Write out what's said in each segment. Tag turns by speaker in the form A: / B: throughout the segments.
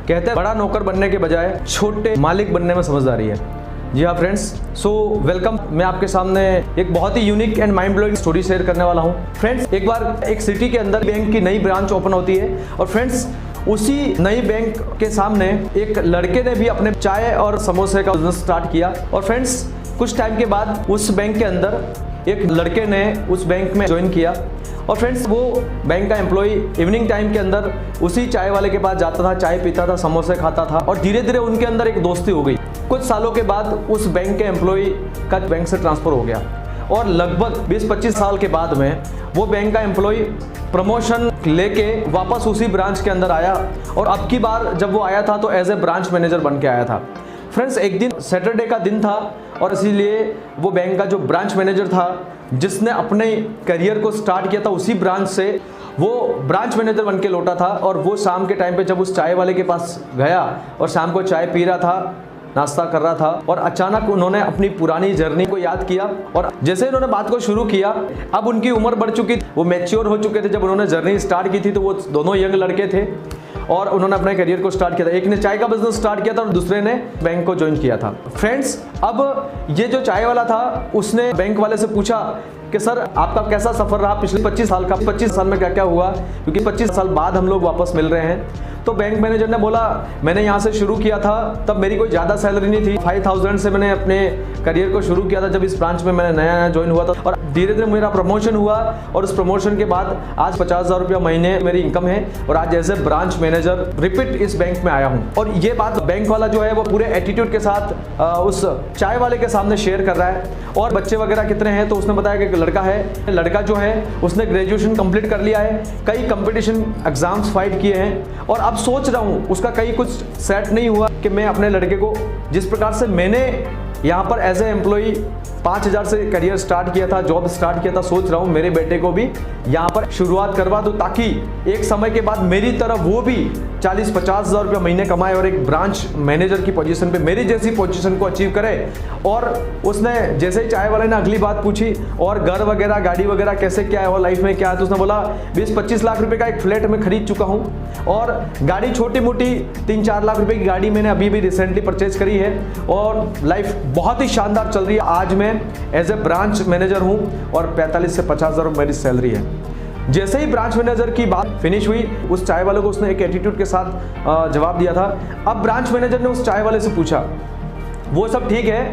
A: कहते हैं बड़ा नौकर बनने के बजाय छोटे मालिक बनने में समझदारी है। जी हाँ फ्रेंड्स, सो वेलकम। मैं आपके सामने एक बहुत ही unique and mind blowing story share करने वाला हूँ। फ्रेंड्स, एक बार एक सिटी के अंदर बैंक की नई ब्रांच ओपन होती है और फ्रेंड्स उसी नई बैंक के सामने एक लड़के ने भी अपने चाय और समोसे का बिजनेस स्टार्ट किया। और फ्रेंड्स कुछ टाइम के बाद उस बैंक के अंदर एक लड़के ने उस बैंक में ज्वाइन किया और फ्रेंड्स वो बैंक का एम्प्लॉय इवनिंग टाइम के अंदर उसी चाय वाले के पास जाता था, चाय पीता था, समोसे खाता था और धीरे धीरे उनके अंदर एक दोस्ती हो गई। कुछ सालों के बाद उस बैंक के एम्प्लॉय का बैंक से ट्रांसफ़र हो गया और लगभग 20-25 साल के बाद में वो बैंक का एम्प्लॉय प्रमोशन लेके वापस उसी ब्रांच के अंदर आया और अब की बार जब वो आया था तो एज ए ब्रांच मैनेजर बन के आया था। फ्रेंड्स, एक दिन सैटरडे का दिन था और इसीलिए वो बैंक का जो ब्रांच मैनेजर था जिसने अपने करियर को स्टार्ट किया था उसी ब्रांच से, वो ब्रांच मैनेजर बन के लौटा था। और वो शाम के टाइम पे जब उस चाय वाले के पास गया और शाम को चाय पी रहा था, नाश्ता कर रहा था और अचानक उन्होंने अपनी पुरानी जर्नी को याद किया और जैसे उन्होंने बात को शुरू किया, अब उनकी उम्र बढ़ चुकी, वो मैच्योर हो चुके थे। जब उन्होंने जर्नी स्टार्ट की थी तो वो दोनों यंग लड़के थे और उन्होंने अपने करियर को स्टार्ट किया था। एक ने चाय का बिजनेस स्टार्ट किया था और दूसरे ने बैंक को ज्वाइन किया था। फ्रेंड्स, अब ये जो चाय वाला था उसने बैंक वाले से पूछा कि सर आपका कैसा सफ़र रहा पिछले 25 साल का, 25 साल में क्या क्या हुआ, क्योंकि 25 साल बाद हम लोग वापस मिल रहे हैं। तो बैंक मैनेजर ने बोला मैंने यहाँ से शुरू किया था, तब मेरी कोई ज़्यादा सैलरी नहीं थी, 5000 से मैंने अपने करियर को शुरू किया था जब इस ब्रांच में मैंने नया ज्वाइन हुआ था और धीरे धीरे मेरा प्रमोशन हुआ और उस प्रमोशन के बाद आज 50,000 रुपया महीने मेरी इनकम है और आज as a branch manager repeat इस बैंक में आया हूँ। और ये बात बैंक वाला जो है वो पूरे एटीट्यूड के साथ उस चाय वाले के सामने शेयर कर रहा है। और बच्चे वगैरह कितने हैं तो उसने बताया कि एक लड़का है, लड़का जो है उसने ग्रेजुएशन कंप्लीट कर लिया है, कई कंपटीशन एग्जाम्स फाइट किए हैं और अब सोच रहा हूँ उसका कहीं कुछ सेट नहीं हुआ कि मैं अपने लड़के को जिस प्रकार से मैंने यहाँ पर एज ए एम्प्लॉई 5,000 से करियर स्टार्ट किया था, जॉब स्टार्ट किया था, सोच रहा हूँ मेरे बेटे को भी यहाँ पर शुरुआत करवा दूँ ताकि एक समय के बाद मेरी तरह वो भी 40-50 हज़ार रुपया महीने कमाए और एक ब्रांच मैनेजर की पोजीशन पे मेरी जैसी पोजीशन को अचीव करे। और उसने जैसे ही चाय वाले ने अगली बात पूछी और घर वगैरह गाड़ी वगैरह कैसे क्या है और लाइफ में क्या है, तो उसने बोला 20-25 लाख रुपए का एक फ्लैट मैं खरीद चुका हूँ और गाड़ी छोटी मोटी 3-4 लाख रुपए की गाड़ी मैंने अभी भी रिसेंटली परचेज करी है और लाइफ बहुत ही शानदार चल रही है। आज मैं एज ए ब्रांच मैनेजर हूँ और 45 से 50 हज़ार मेरी सैलरी है। जैसे ही ब्रांच मैनेजर की बात फिनिश हुई उस चाय वाले को उसने एक एटीट्यूड के साथ जवाब दिया था। अब ब्रांच मैनेजर ने उस चाय वाले से पूछा वो सब ठीक है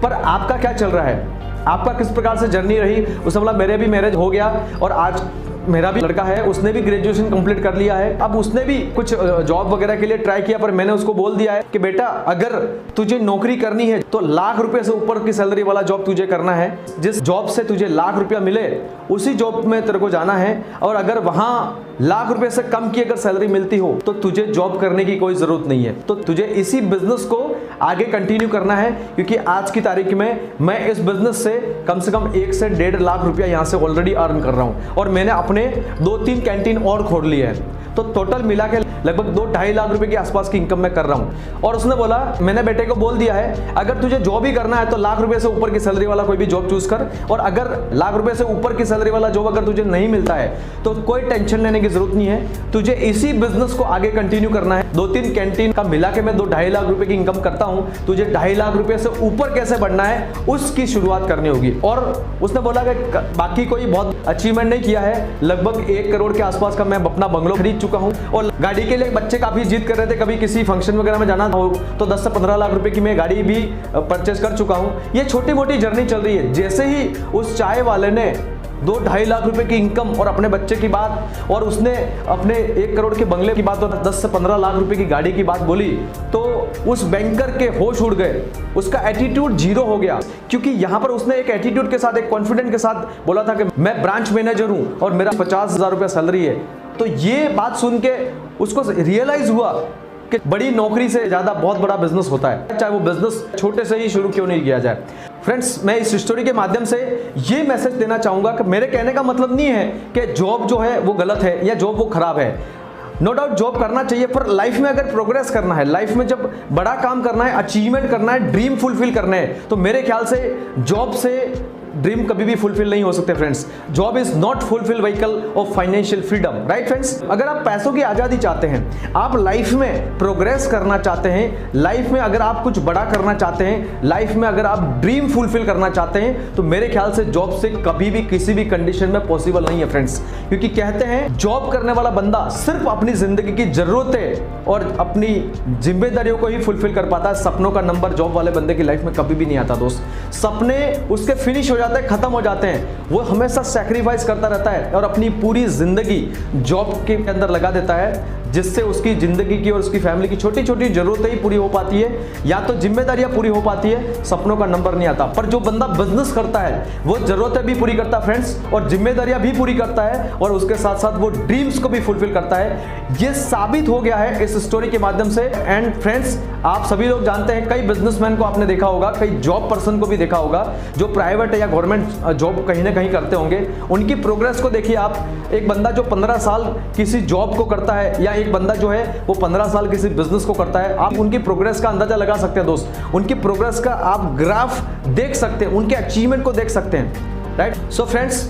A: पर आपका क्या चल रहा है, आपका किस प्रकार से जर्नी रही। उसने बोला मेरे भी मैरिज हो गया और आज मेरा भी लड़का है, उसने भी ग्रेजुएशन कंप्लीट कर लिया है, अब उसने भी कुछ जॉब वगैरह के लिए ट्राई किया पर मैंने उसको बोल दिया है कि बेटा अगर तुझे नौकरी करनी है तो लाख रुपए से ऊपर की सैलरी वाला जॉब तुझे करना है। जिस जॉब से तुझे लाख रुपया मिले उसी जॉब में तेरे को जाना है और अगर वहाँ लाख रुपए से कम की अगर सैलरी मिलती हो तो तुझे जॉब करने की कोई ज़रूरत नहीं है। तो तुझे इसी बिजनेस को आगे कंटिन्यू करना है क्योंकि आज की तारीख में मैं इस बिजनेस से कम 1 से 1.5 लाख रुपया यहाँ से ऑलरेडी अर्न कर रहा हूँ और मैंने अपने 2-3 कैंटीन और खोल लिए हैं। तो टोटल मिला के लगभग 2-2.5 लाख रुपए के आसपास की इनकम मैं कर रहा हूँ। और उसने बोला मैंने बेटे को बोल दिया है अगर तुझे जॉब ही करना है तो लाख रुपए से ऊपर की सैलरी वाला कोई भी जॉब चूज कर और अगर लाख रुपए से ऊपर की सैलरी वाला जॉब अगर तुझे नहीं मिलता है तो कोई टेंशन लेने की जरूरत नहीं है, तुझे इसी बिजनेस को आगे कंटिन्यू करना है। 2-3 कैंटीन का मिला के मैं 2-2.5 लाख रुपए की इनकम करता हूँ, तुझे 2.5 लाख रुपए से ऊपर कैसे बढ़ना है उसकी शुरुआत करनी होगी। और उसने बोला कि बाकी कोई बहुत अचीवमेंट नहीं किया है, लगभग 1 करोड़ के आसपास का मैं अपना बंगलो खरीद चुका हूँ और गाड़ी के लिए बच्चे काफी जिद कर रहे थे, कभी किसी फंक्शन वगैरह में जाना हो तो 10 से 15 लाख रुपए की मैं गाड़ी भी परचेज कर चुका हूँ। ये छोटी मोटी जर्नी चल रही है। जैसे ही उस चाय वाले ने 2-2.5 लाख रुपए की इनकम और अपने बच्चे की बात और उसने अपने 1 करोड़ के बंगले की बात और 10 से 15 लाख रुपए की गाड़ी की बात बोली तो उस बैंकर के होश उड़ गए, उसका एटीट्यूड जीरो हो गया क्योंकि यहाँ पर उसने एक एटीट्यूड के साथ, एक कॉन्फिडेंट के साथ बोला था कि मैं ब्रांच मैनेजर हूँ और मेरा 50,000 रुपया सैलरी है। तो ये बात सुन के उसको रियलाइज हुआ कि बड़ी नौकरी से ज़्यादा बहुत बड़ा बिजनेस होता है, चाहे वो बिजनेस छोटे से ही शुरू क्यों नहीं किया जाए। फ्रेंड्स, मैं इस स्टोरी के माध्यम से ये मैसेज देना चाहूँगा कि मेरे कहने का मतलब नहीं है कि जॉब जो है वो गलत है या जॉब वो खराब है। नो डाउट जॉब करना चाहिए पर लाइफ में अगर प्रोग्रेस करना है, लाइफ में जब बड़ा काम करना है, अचीवमेंट करना है, ड्रीम फुलफिल करना है तो मेरे ख्याल से जॉब से ड्रीम कभी भी फुलफिल नहीं हो सकते friends. Job is not fulfil vehicle of financial freedom, right friends. अगर आप पैसों की आजादी चाहते हैं, आप लाइफ में प्रोग्रेस करना चाहते हैं, लाइफ में अगर आप कुछ बड़ा करना चाहते हैं, लाइफ में अगर आप ड्रीम फुलफिल करना चाहते हैं, तो मेरे ख्याल से जॉब से कभी भी किसी भी कंडीशन में पॉसिबल नहीं है फ्रेंड्स। क्योंकि कहते हैं जॉब करने वाला बंदा सिर्फ अपनी जिंदगी की जरूरतें और अपनी जिम्मेदारियों को ही फुलफिल कर पाता है। सपनों का नंबर जॉब वाले बंदे की लाइफ में कभी भी नहीं आता दोस्त। सपने उसके फिनिश हो जाते हैं, खत्म हो जाते हैं, वो हमेशा सैक्रिफाइस करता रहता है और अपनी पूरी जिंदगी जॉब के अंदर लगा देता है, जिससे उसकी जिंदगी की और उसकी फैमिली की छोटी छोटी जरूरतें ही पूरी हो पाती है, या तो जिम्मेदारियां पूरी हो पाती है, सपनों का नंबर नहीं आता। पर जो बंदा बिजनेस करता है वो जरूरतें भी पूरी करता है फ्रेंड्स, और जिम्मेदारियां भी पूरी करता है, और उसके साथ साथ वो ड्रीम्स को भी फुलफिल करता है। ये साबित हो गया है इस स्टोरी के माध्यम से। एंड फ्रेंड्स, आप सभी लोग जानते हैं, कई बिजनेसमैन को आपने देखा होगा, कई जॉब पर्सन को भी देखा होगा जो प्राइवेट या गवर्नमेंट जॉब कहीं ना कहीं करते होंगे। उनकी प्रोग्रेस को देखिए आप। एक बंदा जो 15 साल किसी जॉब को करता है, या एक बंदा जो है वो 15 साल किसी बिजनेस को करता है, आप उनकी प्रोग्रेस का अंदाजा लगा सकते हैं दोस्त। उनकी प्रोग्रेस का आप ग्राफ देख सकते हैं, उनके अचीवमेंट को देख सकते हैं, right. So friends,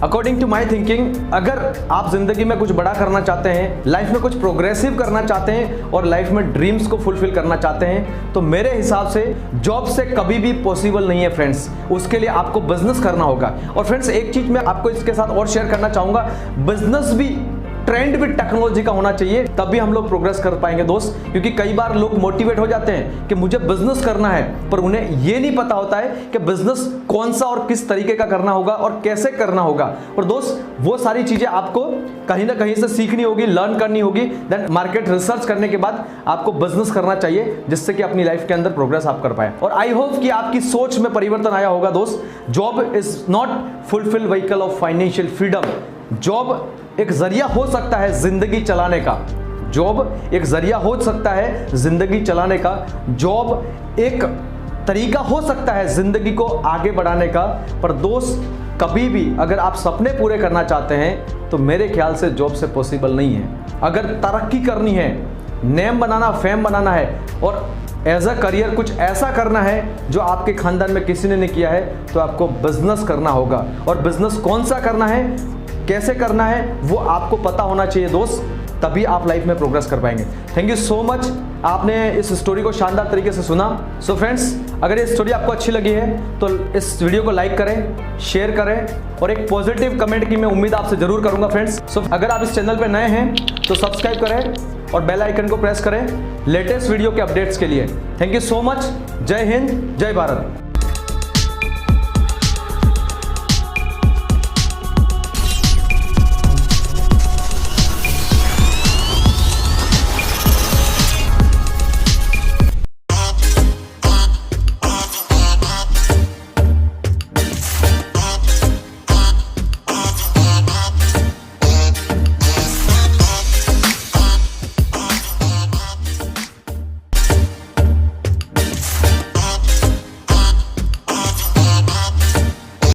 A: according to my thinking, अगर आप जिंदगी में कुछ बड़ा करना चाहते हैं, लाइफ में कुछ प्रोग्रेसिव करना चाहते हैं और लाइफ में ड्रीम्स को फुलफिल करना चाहते हैं, तो मेरे हिसाब से जॉब से कभी भी पॉसिबल नहीं है फ्रेंड्स। उसके लिए आपको बिजनेस करना होगा। और फ्रेंड्स, एक चीज मैं आपको इसके साथ और शेयर करना चाहूंगा, बिजनेस भी ट्रेंड भी टेक्नोलॉजी का होना चाहिए, तभी हम लोग प्रोग्रेस कर पाएंगे दोस्त। क्योंकि कई बार लोग मोटिवेट हो जाते हैं कि मुझे बिजनेस करना है, पर उन्हें यह नहीं पता होता है कि बिजनेस कौन सा और किस तरीके का करना होगा और कैसे करना होगा। और दोस्त, वो सारी चीजें आपको कहीं ना कहीं से सीखनी होगी, लर्न करनी होगी। देन मार्केट रिसर्च करने के बाद आपको बिजनेस करना चाहिए, जिससे कि अपनी लाइफ के अंदर प्रोग्रेस आप कर पाए। और आई होप कि आपकी सोच में परिवर्तन आया होगा दोस्त। Job is not fulfil vehicle of financial freedom. Job एक जरिया हो सकता है जिंदगी चलाने का। जॉब एक जरिया हो सकता है जिंदगी चलाने का। जॉब एक तरीका हो सकता है जिंदगी को आगे बढ़ाने का। पर दोस्त, कभी भी अगर आप सपने पूरे करना चाहते हैं, तो मेरे ख्याल से जॉब से पॉसिबल नहीं है। अगर तरक्की करनी है, नेम बनाना, फेम बनाना है, और एज अ करियर कुछ ऐसा करना है जो आपके खानदान में किसी ने नहीं किया है, तो आपको बिजनेस करना होगा। और बिजनेस कौन सा करना है, कैसे करना है, वो आपको पता होना चाहिए दोस्त, तभी आप लाइफ में प्रोग्रेस कर पाएंगे। थैंक यू सो मच, आपने इस स्टोरी को शानदार तरीके से सुना। सो फ्रेंड्स, अगर ये स्टोरी आपको अच्छी लगी है तो इस वीडियो को लाइक करें, शेयर करें, और एक पॉजिटिव कमेंट की मैं उम्मीद आपसे जरूर करूंगा फ्रेंड्स। सो अगर आप इस चैनल पर नए हैं तो सब्सक्राइब करें और बेल आइकन को प्रेस करें लेटेस्ट वीडियो के अपडेट्स के लिए। Thank you so much. जय हिंद, जय भारत।